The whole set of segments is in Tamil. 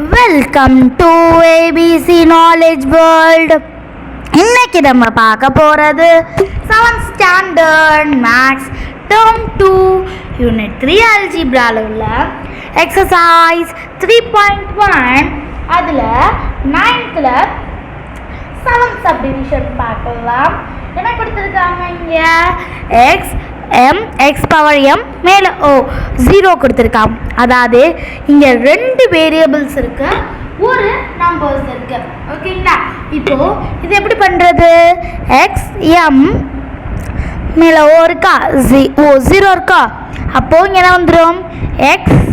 Welcome to ABC knowledge world. இன்னைக்கு நம்ம பார்க்க போகிறது 7th standard maths term 2 unit 3 அல்ஜிப்ராவில் உள்ள எக்ஸசைஸ் 3.1. அதில் 9th 7th சப்டிவிஷன் பார்க்கலாம். என்ன கொடுத்துருக்காங்க இங்கே? எக்ஸ் பவர் எம் மேலே 0 கொடுத்துருக்காங்க. அதாவது இங்கே 2 வேரியபிள்ஸ் இருக்கு, ஒரு நம்பர்ஸ் இருக்கு. ஓகேங்களா? இப்போ இது எப்படி பண்ணுறது? எக்ஸ் எம் மேலே இருக்கா, 0 இருக்கா? அப்போது இங்கே என்ன வந்துடும்? எக்ஸ்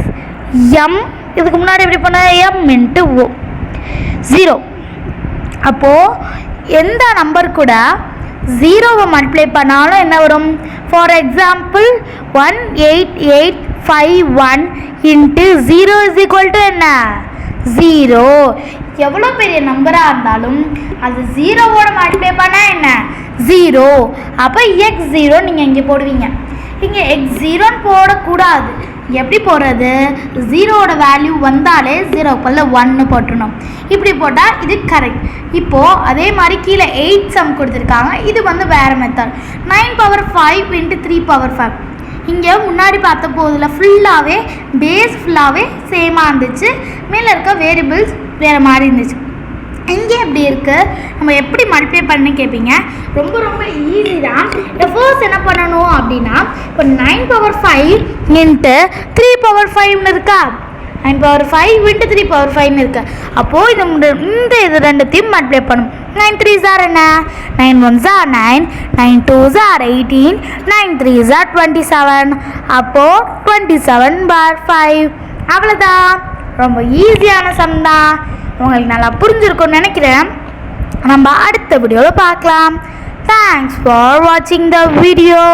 எம் இதுக்கு முன்னாடி எப்படி பண்ண? M into 0. அப்போது எந்த நம்பர் கூட 0வை மல்டிப்ளை பண்ணாலும் என்ன வரும்? For example 18851 into 0 is equal to என்ன? 0. எவ்வளோ பெரிய நம்பராக இருந்தாலும் அது 0வோட மல்டிப்ளை பண்ணால் என்ன? 0. அப்போ x0 நீங்கள் இங்கே போடுவீங்க. இங்கே x0 போடக்கூடாது. எப்படி போடுறது? 0வோட வேல்யூ வந்தாலே 0க்குள்ள 1 போட்டுடணும். இப்படி போட்டால் இது கரெக்ட். இப்போது அதே மாதிரி கீழே 8 சம் கொடுத்துருக்காங்க. இது வந்து வேறு மெத்தட். 9 power 5 into 3 power 5. இங்கே முன்னாடி பார்த்த போதில் ஃபுல்லாகவே பேஸ் ஃபுல்லாகவே சேமாக இருந்துச்சு, மேலே இருக்க வேரியபிள்ஸ் வேறு மாதிரி இருந்துச்சு. இங்கே எப்படி இருக்குது? நம்ம எப்படி மல்டிப்ளை பண்ணி கேட்பீங்க. ரொம்ப ரொம்ப ஈஸி தான். ஃபர்ஸ்ட் என்ன பண்ணணும் அப்படின்னா, இப்போ 9 பவர் 5 இன்ட்டு 3 பவர் 5னு இருக்கா? 9 பவர் 5 இன்ட்டு 3 பவர் 5னு இருக்கு. அப்போது இது ரெண்டுத்தையும் மல்டிப்ளை பண்ணணும். 9 3s are என்ன? 9 1s are 9, 9 2s are 18, 9 3s are 27. அப்போது 27/5. அவ்வளோதான். ரொம்ப ஈஸியான சம் தான். உங்களுக்கு நல்லா புரிஞ்சிருக்கும்னு நினைக்கிறேன். நம்ம அடுத்த வீடியோவில் பார்க்கலாம். தேங்க்ஸ் ஃபார் வாட்சிங் த வீடியோ.